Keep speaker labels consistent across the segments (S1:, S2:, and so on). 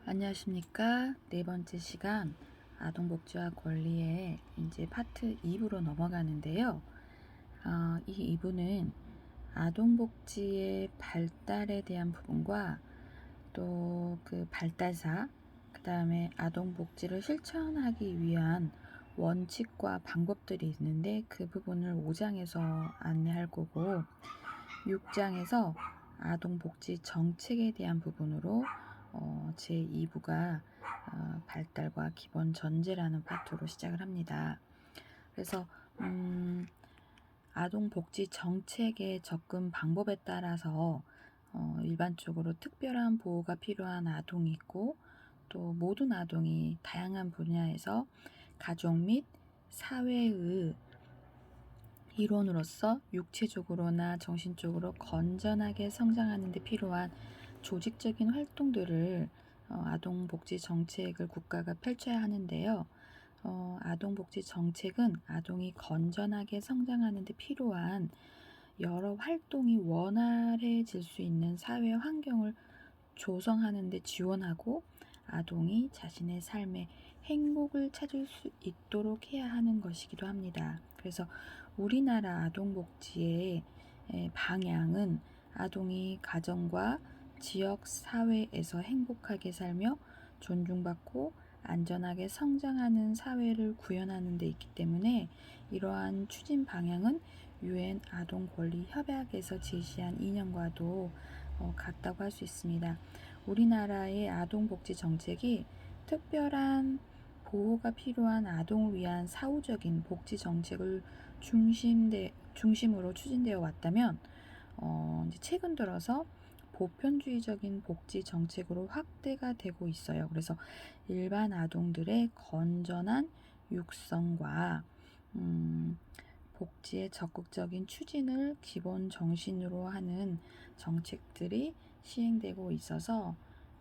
S1: 안녕하십니까. 네 번째 시간 아동복지와 권리의 이제 파트 2부로 넘어가는데요. 이 2부는 아동복지의 발달에 대한 부분과 또 그 발달사, 그 다음에 아동복지를 실천하기 위한 원칙과 방법들이 있는데 그 부분을 5장에서 안내할 거고 6장에서 아동복지 정책에 대한 부분으로 제2부가 발달과 기본 전제라는 파트로 시작을 합니다. 그래서 아동복지 정책의 접근 방법에 따라서 일반적으로 특별한 보호가 필요한 아동이 있고 또 모든 아동이 다양한 분야에서 가족 및 사회의 일원으로서 육체적으로나 정신적으로 건전하게 성장하는 데 필요한 조직적인 활동들을 아동복지 정책을 국가가 펼쳐야 하는데요. 아동복지 정책은 아동이 건전하게 성장하는 데 필요한 여러 활동이 원활해질 수 있는 사회 환경을 조성하는 데 지원하고 아동이 자신의 삶의 행복을 찾을 수 있도록 해야 하는 것이기도 합니다. 그래서 우리나라 아동복지의 방향은 아동이 가정과 지역 사회에서 행복하게 살며 존중받고 안전하게 성장하는 사회를 구현하는 데 있기 때문에 이러한 추진 방향은 UN 아동권리협약에서 제시한 이념과도 같다고 할 수 있습니다. 우리나라의 아동복지 정책이 특별한 보호가 필요한 아동을 위한 사후적인 복지 정책을 중심으로 추진되어 왔다면 이제 최근 들어서 보편주의적인 복지 정책으로 확대가 되고 있어요. 그래서 일반 아동들의 건전한 육성과 복지의 적극적인 추진을 기본 정신으로 하는 정책들이 시행되고 있어서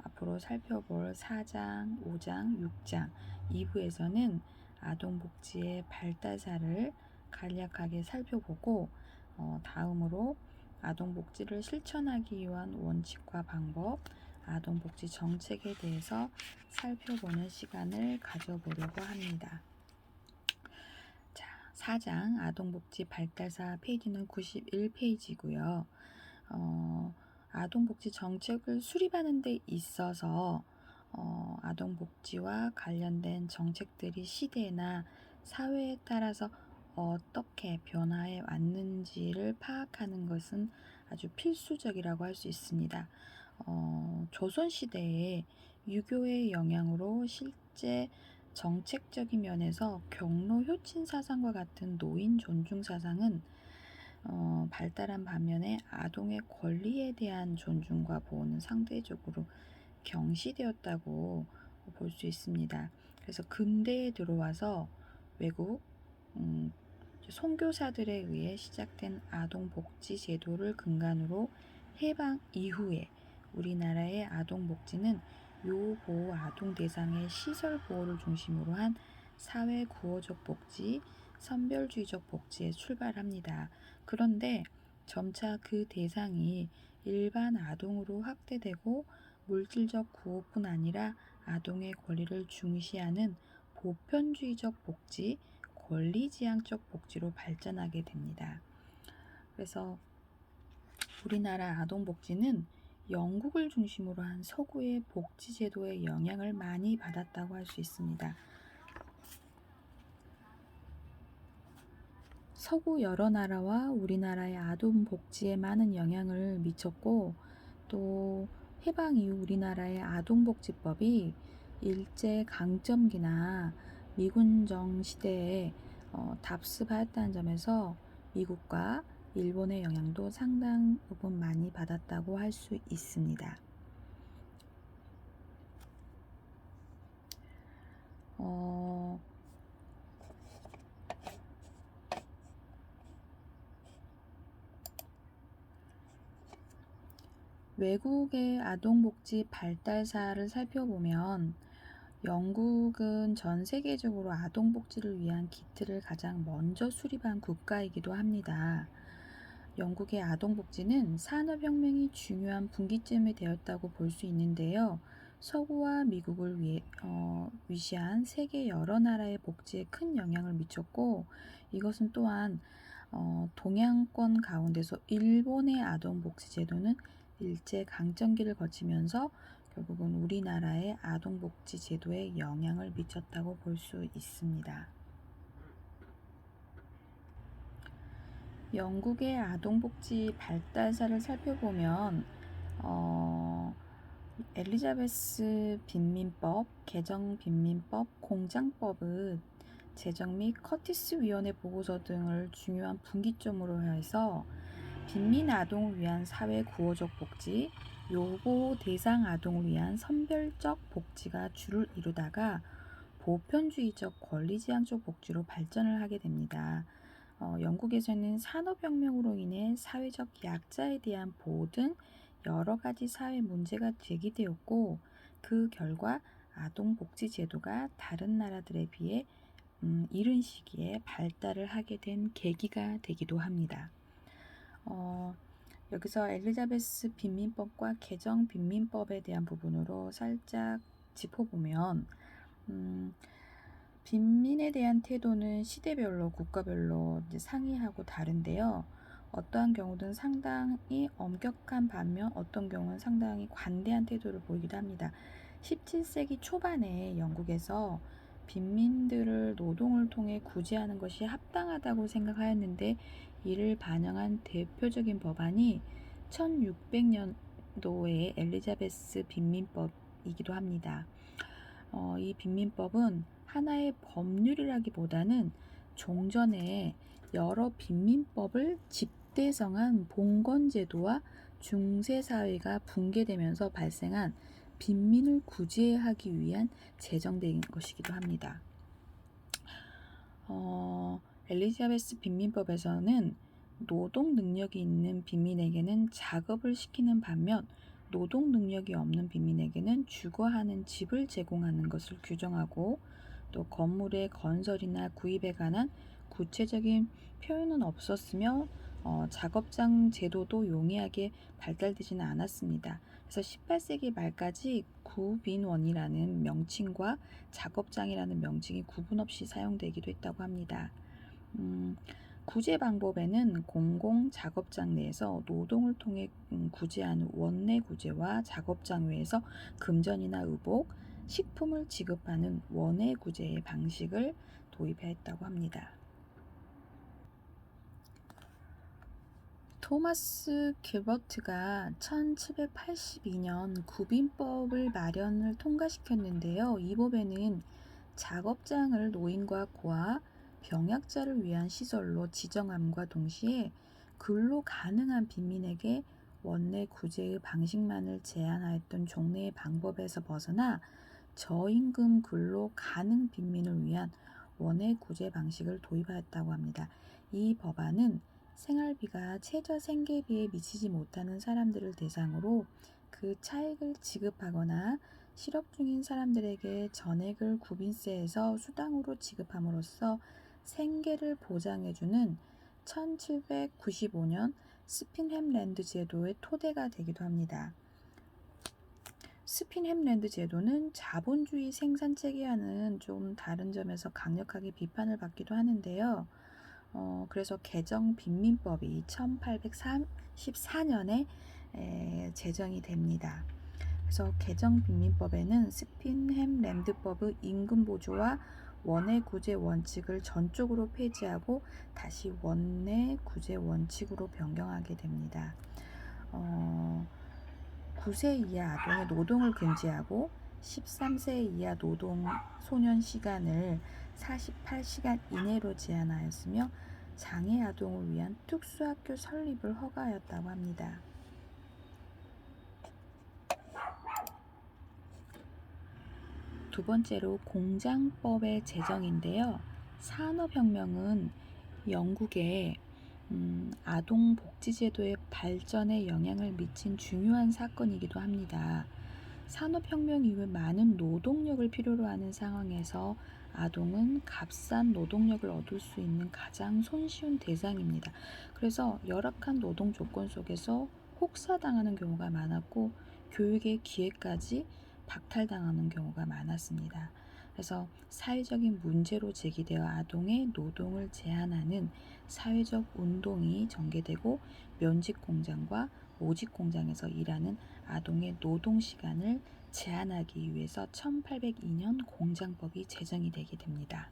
S1: 앞으로 살펴볼 4장, 5장, 6장 2부에서는 아동복지의 발달사를 간략하게 살펴보고 다음으로 아동복지를 실천하기 위한 원칙과 방법, 아동복지 정책에 대해서 살펴보는 시간을 가져보려고 합니다. 자, 4장 아동복지 발달사 페이지는 91페이지고요. 아동복지 정책을 수립하는 데 있어서 아동복지와 관련된 정책들이 시대나 사회에 따라서 어떻게 변화해 왔는지를 파악하는 것은 아주 필수적이라고 할 수 있습니다. 조선시대에 유교의 영향으로 실제 정책적인 면에서 경로 효친 사상과 같은 노인 존중 사상은 발달한 반면에 아동의 권리에 대한 존중과 보호는 상대적으로 경시되었다고 볼 수 있습니다. 그래서 근대에 들어와서 외국 선교사들에 의해 시작된 아동복지 제도를 근간으로 해방 이후에 우리나라의 아동복지는 요보호 아동 대상의 시설 보호를 중심으로 한 사회 구호적 복지, 선별주의적 복지에 출발합니다. 그런데 점차 그 대상이 일반 아동으로 확대되고 물질적 구호뿐 아니라 아동의 권리를 중시하는 보편주의적 복지, 권리지향적 복지로 발전하게 됩니다. 그래서 우리나라 아동복지는 영국을 중심으로 한 서구의 복지제도의 영향을 많이 받았다고 할 수 있습니다. 서구 여러 나라와 우리나라의 아동복지에 많은 영향을 미쳤고 또 해방 이후 우리나라의 아동복지법이 일제강점기나 미군정 시대에 답습하였다는 점에서 미국과 일본의 영향도 상당 부분 많이 받았다고 할 수 있습니다. 외국의 아동복지 발달사를 살펴보면 영국은 전 세계적으로 아동복지를 위한 기틀을 가장 먼저 수립한 국가이기도 합니다. 영국의 아동복지는 산업혁명이 중요한 분기점이 되었다고 볼 수 있는데요. 서구와 미국을 위시한 세계 여러 나라의 복지에 큰 영향을 미쳤고, 이것은 또한 동양권 가운데서 일본의 아동복지제도는 일제강점기를 거치면서 결국은 우리나라의 아동복지제도에 영향을 미쳤다고 볼 수 있습니다. 영국의 아동복지 발달사를 살펴보면 엘리자베스 빈민법, 개정 빈민법, 공장법은 제정 및 커티스 위원회 보고서 등을 중요한 분기점으로 해서 빈민 아동을 위한 사회 구호적 복지, 요보 대상 아동을 위한 선별적 복지가 주를 이루다가 보편주의적 권리지향적 복지로 발전을 하게 됩니다. 영국에서는 산업혁명으로 인해 사회적 약자에 대한 보호 등 여러 가지 사회 문제가 제기되었고, 그 결과 아동복지제도가 다른 나라들에 비해 이른 시기에 발달을 하게 된 계기가 되기도 합니다. 여기서 엘리자베스 빈민법과 개정 빈민법에 대한 부분으로 살짝 짚어보면, 빈민에 대한 태도는 시대별로 국가별로 상이하고 다른데요. 어떠한 경우든 상당히 엄격한 반면 어떤 경우는 상당히 관대한 태도를 보이기도 합니다. 17세기 초반에 영국에서 빈민들을 노동을 통해 구제하는 것이 합당하다고 생각하였는데, 이를 반영한 대표적인 법안이 1600년도의 엘리자베스 빈민법이기도 합니다. 이 빈민법은 하나의 법률이라기보다는 종전에 여러 빈민법을 집대성한 봉건제도와 중세사회가 붕괴되면서 발생한 빈민을 구제하기 위한 제정된 것이기도 합니다. 엘리자베스 빈민법에서는 노동 능력이 있는 빈민에게는 작업을 시키는 반면 노동 능력이 없는 빈민에게는 주거하는 집을 제공하는 것을 규정하고, 또 건물의 건설이나 구입에 관한 구체적인 표현은 없었으며 작업장 제도도 용이하게 발달되지는 않았습니다. 그래서 18세기 말까지 구빈원이라는 명칭과 작업장이라는 명칭이 구분 없이 사용되기도 했다고 합니다. 구제 방법에는 공공 작업장 내에서 노동을 통해 구제하는 원내 구제와 작업장 외에서 금전이나 의복, 식품을 지급하는 원외 구제의 방식을 도입했다고 합니다. 토마스 길버트가 1782년 구빈법을 마련을 통과시켰는데요. 이 법에는 작업장을 노인과 고아, 병약자를 위한 시설로 지정함과 동시에 근로 가능한 빈민에게 원내 구제의 방식만을 제한하였던 종래의 방법에서 벗어나 저임금 근로 가능 빈민을 위한 원외 구제 방식을 도입하였다고 합니다. 이 법안은 생활비가 최저 생계비에 미치지 못하는 사람들을 대상으로 그 차액을 지급하거나 실업 중인 사람들에게 전액을 구빈세에서 수당으로 지급함으로써 생계를 보장해주는 1795년 스핀햄랜드 제도의 토대가 되기도 합니다. 스핀햄랜드 제도는 자본주의 생산체계와는 좀 다른 점에서 강력하게 비판을 받기도 하는데요. 그래서 개정 빈민법이 1814년에 제정이 됩니다. 그래서 개정 빈민법에는 스핀햄랜드법의 임금 보조와 원외 구제 원칙을 전적으로 폐지하고 다시 원내 구제 원칙으로 변경하게 됩니다. 9세 이하 아동의 노동을 금지하고 13세 이하 노동 소년 시간을 48시간 이내로 제한하였으며 장애 아동을 위한 특수학교 설립을 허가하였다고 합니다. 두 번째로 공장법의 제정인데요. 산업혁명은 영국의 아동복지제도의 발전에 영향을 미친 중요한 사건이기도 합니다. 산업혁명 이후에 많은 노동력을 필요로 하는 상황에서 아동은 값싼 노동력을 얻을 수 있는 가장 손쉬운 대상입니다. 그래서 열악한 노동 조건 속에서 혹사당하는 경우가 많았고, 교육의 기회까지 박탈당하는 경우가 많았습니다. 그래서 사회적인 문제로 제기되어 아동의 노동을 제한하는 사회적 운동이 전개되고 면직 공장과 모직 공장에서 일하는 아동의 노동 시간을 제한하기 위해서 1802년 공장법이 제정이 되게 됩니다.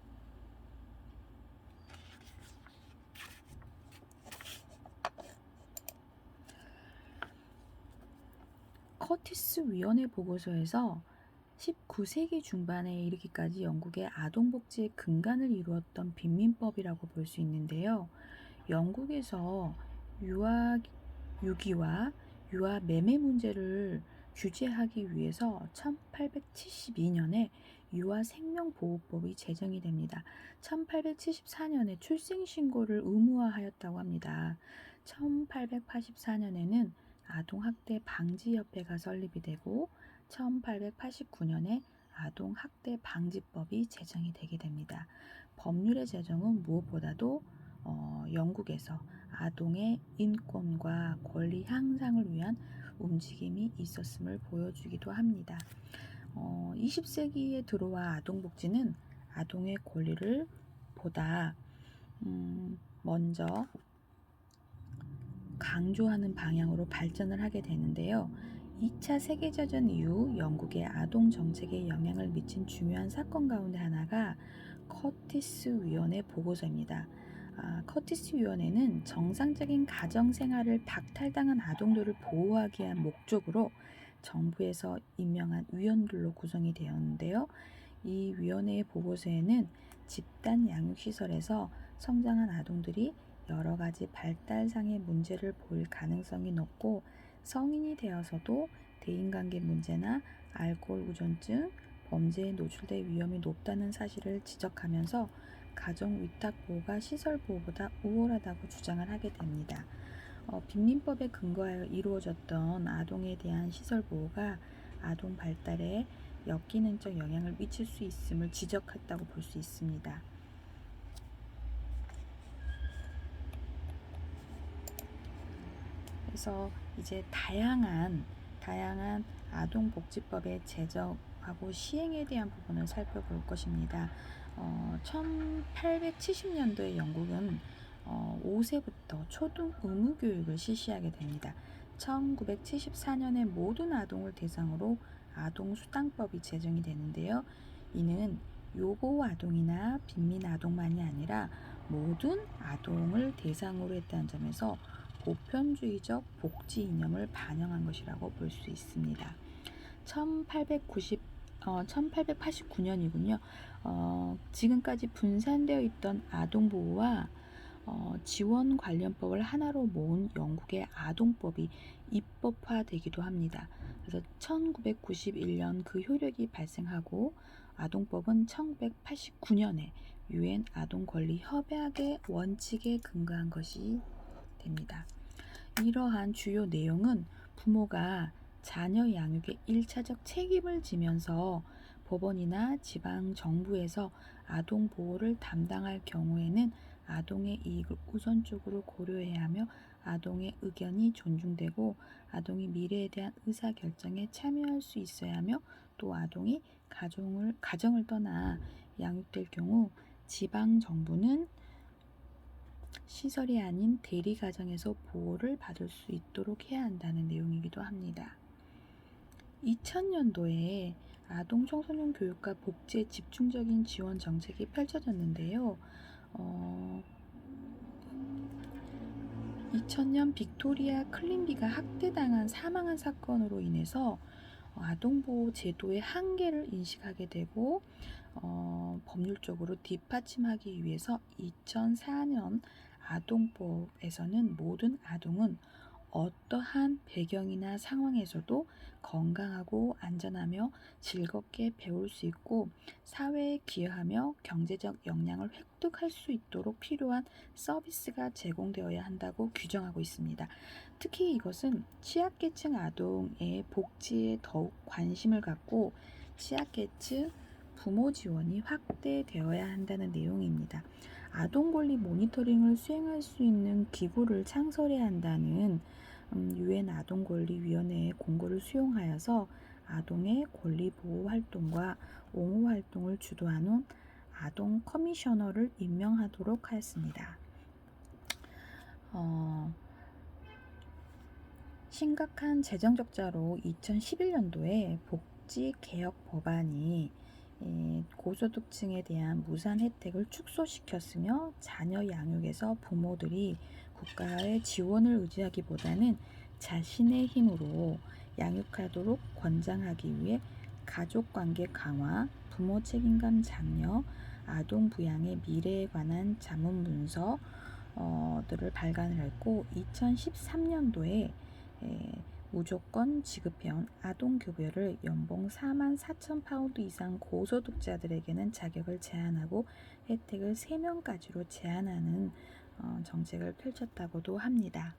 S1: 커티스 위원회 보고서에서 19세기 중반에 이르기까지 영국의 아동복지의 근간을 이루었던 빈민법이라고 볼 수 있는데요. 영국에서 유기와 유아 매매 문제를 규제하기 위해서 1872년에 유아 생명보호법이 제정이 됩니다. 1874년에 출생신고를 의무화하였다고 합니다. 1884년에는 아동학대 방지협회가 설립이 되고 1889년에 아동학대 방지법이 제정이 되게 됩니다. 법률의 제정은 무엇보다도 영국에서 아동의 인권과 권리 향상을 위한 움직임이 있었음을 보여주기도 합니다. 20세기에 들어와 아동복지는 아동의 권리를 보다 먼저 강조하는 방향으로 발전을 하게 되는데요. 2차 세계대전 이후 영국의 아동 정책에 영향을 미친 중요한 사건 가운데 하나가 커티스 위원회 보고서입니다. 커티스 위원회는 정상적인 가정 생활을 박탈당한 아동들을 보호하기 위한 목적으로 정부에서 임명한 위원들로 구성이 되었는데요. 이 위원회의 보고서에는 집단 양육시설에서 성장한 아동들이 여러 가지 발달상의 문제를 보일 가능성이 높고 성인이 되어서도 대인관계 문제나 알코올 의존증, 범죄에 노출될 위험이 높다는 사실을 지적하면서 가정 위탁 보호가 시설 보호보다 우월하다고 주장을 하게 됩니다. 빈민법에 근거하여 이루어졌던 아동에 대한 시설 보호가 아동 발달에 역기능적 영향을 미칠 수 있음을 지적했다고 볼 수 있습니다. 그래서 이제 다양한 아동복지법의 제정하고 시행에 대한 부분을 살펴볼 것입니다. 1870년도에 영국은 5세부터 초등 의무교육을 실시하게 됩니다. 1974년에 모든 아동을 대상으로 아동수당법이 제정이 되는데요. 이는 요고 아동이나 빈민 아동만이 아니라 모든 아동을 대상으로 했다는 점에서 보편주의적 복지 이념을 반영한 것이라고 볼 수 있습니다. 1889년이군요. 지금까지 분산되어 있던 아동보호와 지원 관련법을 하나로 모은 영국의 아동법이 입법화되기도 합니다. 그래서 1991년 그 효력이 발생하고 아동법은 1989년에 유엔 아동권리 협약의 원칙에 근거한 것이 됩니다. 이러한 주요 내용은 부모가 자녀 양육에 1차적 책임을 지면서 법원이나 지방 정부에서 아동 보호를 담당할 경우에는 아동의 이익을 우선적으로 고려해야 하며 아동의 의견이 존중되고 아동이 미래에 대한 의사결정에 참여할 수 있어야 하며 또 아동이 가정을 떠나 양육될 경우 지방 정부는 시설이 아닌 대리가정에서 보호를 받을 수 있도록 해야 한다는 내용이기도 합니다. 2000년도에 아동 청소년 교육과 복지에 집중적인 지원 정책이 펼쳐졌는데요. 2000년 빅토리아 클린비가 학대당한 사망한 사건으로 인해서 아동보호 제도의 한계를 인식하게 되고 법률적으로 뒷받침하기 위해서 2004년 아동법에서는 모든 아동은 어떠한 배경이나 상황에서도 건강하고 안전하며 즐겁게 배울 수 있고 사회에 기여하며 경제적 역량을 획득할 수 있도록 필요한 서비스가 제공되어야 한다고 규정하고 있습니다. 특히 이것은 취약계층 아동의 복지에 더욱 관심을 갖고 취약계층 부모 지원이 확대되어야 한다는 내용입니다. 아동권리 모니터링을 수행할 수 있는 기구를 창설해야 한다는 유엔 아동권리위원회의 공고를 수용하여서 아동의 권리 보호 활동과 옹호 활동을 주도하는 아동 커미셔너를 임명하도록 하였습니다. 심각한 재정 적자로 2011년도에 복지 개혁 법안이 고소득층에 대한 무상 혜택을 축소시켰으며 자녀 양육에서 부모들이 국가의 지원을 의지하기보다는 자신의 힘으로 양육하도록 권장하기 위해 가족관계 강화, 부모 책임감 장려, 아동 부양의 미래에 관한 자문 문서들을 발간을 했고 2013년도에 무조건 지급해온 아동급여를 연봉 44,000파운드 이상 고소득자들에게는 자격을 제한하고 혜택을 3명까지로 제한하는 정책을 펼쳤다고도 합니다.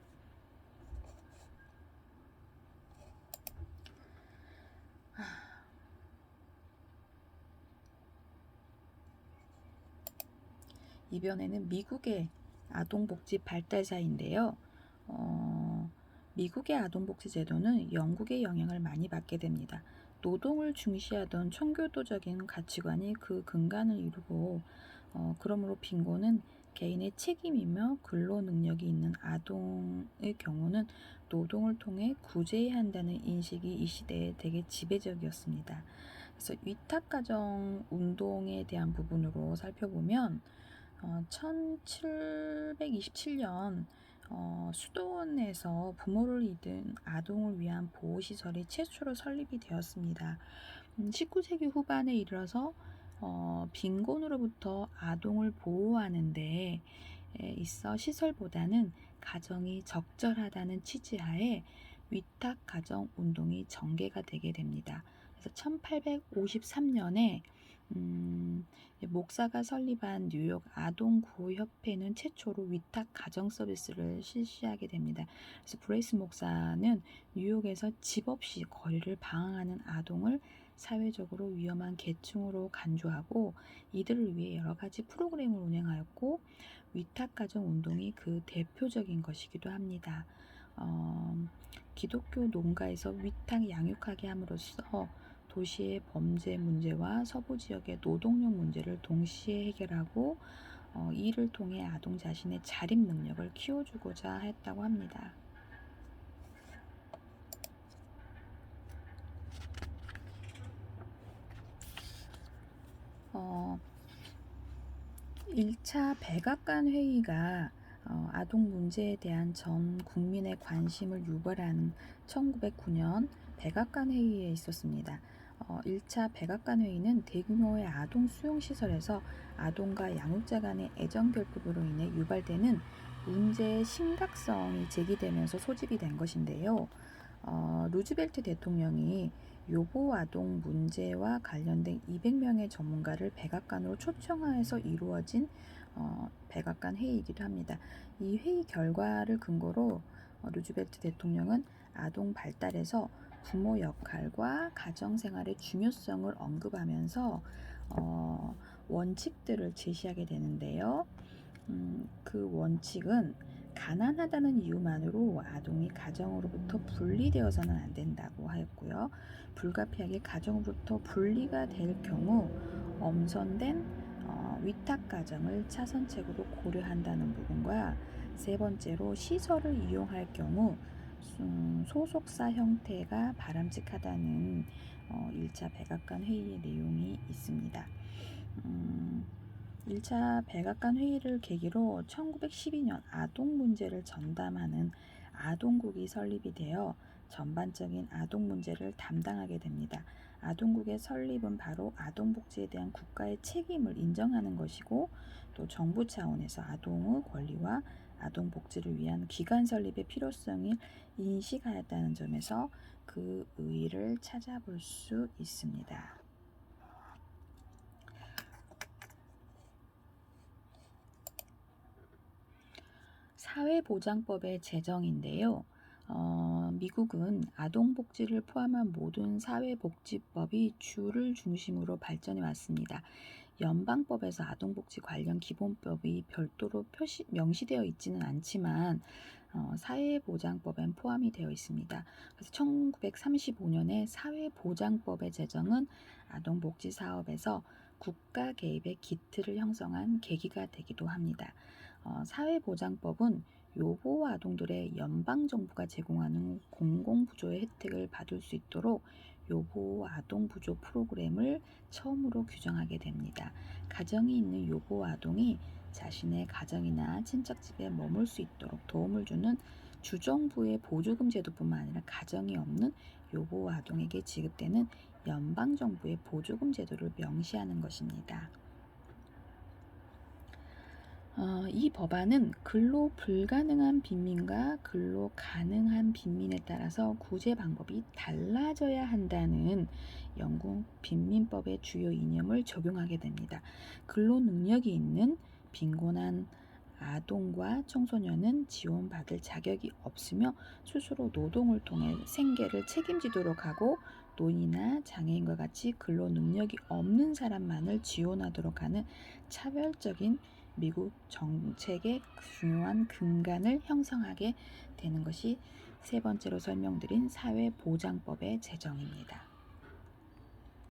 S1: 이번에는 미국의 아동복지 발달사인데요. 미국의 아동복지 제도는 영국의 영향을 많이 받게 됩니다. 노동을 중시하던 청교도적인 가치관이 그 근간을 이루고 그러므로 빈곤은 개인의 책임이며 근로 능력이 있는 아동의 경우는 노동을 통해 구제해야 한다는 인식이 이 시대에 되게 지배적이었습니다. 그래서 위탁가정 운동에 대한 부분으로 살펴보면 1727년 수도원에서 부모를 잃은 아동을 위한 보호시설이 최초로 설립이 되었습니다. 19세기 후반에 이르러서 빈곤으로부터 아동을 보호하는 데 있어 시설보다는 가정이 적절하다는 취지하에 위탁가정 운동이 전개가 되게 됩니다. 그래서 1853년에 목사가 설립한 뉴욕 아동구호협회는 최초로 위탁 가정 서비스를 실시하게 됩니다. 그래서 브레이스 목사는 뉴욕에서 집 없이 거리를 방황하는 아동을 사회적으로 위험한 계층으로 간주하고 이들을 위해 여러 가지 프로그램을 운영하였고 위탁 가정 운동이 그 대표적인 것이기도 합니다. 기독교 농가에서 위탁 양육하게 함으로써 도시의 범죄 문제와 서부 지역의 노동력 문제를 동시에 해결하고 이를 통해 아동 자신의 자립 능력을 키워주고자 했다고 합니다. 1차 백악관 회의가 아동 문제에 대한 전 국민의 관심을 유발하는 1909년 백악관 회의에 있었습니다. 1차 백악관 회의는 대규모의 아동 수용시설에서 아동과 양육자 간의 애정 결핍으로 인해 유발되는 문제의 심각성이 제기되면서 소집이 된 것인데요. 루즈벨트 대통령이 요보 아동 문제와 관련된 200명의 전문가를 백악관으로 초청하여서 이루어진 백악관 회의이기도 합니다. 이 회의 결과를 근거로 루즈벨트 대통령은 아동 발달에서 부모 역할과 가정생활의 중요성을 언급하면서 원칙들을 제시하게 되는데요. 그 원칙은 가난하다는 이유만으로 아동이 가정으로부터 분리되어서는 안 된다고 하였고요. 불가피하게 가정으로부터 분리가 될 경우 엄선된 위탁 가정을 차선책으로 고려한다는 부분과 세 번째로 시설을 이용할 경우 소속사 형태가 바람직하다는 1차 백악관 회의의 내용이 있습니다. 1차 백악관 회의를 계기로 1912년 아동 문제를 전담하는 아동국이 설립이 되어 전반적인 아동 문제를 담당하게 됩니다. 아동국의 설립은 바로 아동복지에 대한 국가의 책임을 인정하는 것이고 또 정부 차원에서 아동의 권리와 아동복지를 위한 기관 설립의 필요성을 인식하였다는 점에서 그 의의를 찾아볼 수 있습니다. 사회보장법의 제정인데요. 미국은 아동복지를 포함한 모든 사회복지법이 주를 중심으로 발전해 왔습니다. 연방법에서 아동복지 관련 기본법이 별도로 명시되어 있지는 않지만 사회보장법엔 포함이 되어 있습니다. 그래서 1935년에 사회보장법의 제정은 아동복지사업에서 국가 개입의 기틀을 형성한 계기가 되기도 합니다. 사회보장법은 요보 아동들의 연방정부가 제공하는 공공부조의 혜택을 받을 수 있도록 요보 아동부조 프로그램을 처음으로 규정하게 됩니다. 가정이 있는 요보 아동이 자신의 가정이나 친척집에 머물 수 있도록 도움을 주는 주정부의 보조금 제도뿐만 아니라 가정이 없는 요보 아동에게 지급되는 연방정부의 보조금 제도를 명시하는 것입니다. 이 법안은 근로 불가능한 빈민과 근로 가능한 빈민에 따라서 구제 방법이 달라져야 한다는 영국 빈민법의 주요 이념을 적용하게 됩니다. 근로 능력이 있는 빈곤한 아동과 청소년은 지원받을 자격이 없으며 스스로 노동을 통해 생계를 책임지도록 하고, 노인이나 장애인과 같이 근로 능력이 없는 사람만을 지원하도록 하는 차별적인 미국 정책의 중요한 근간을 형성하게 되는 것이 세 번째로 설명드린 사회보장법의 제정입니다.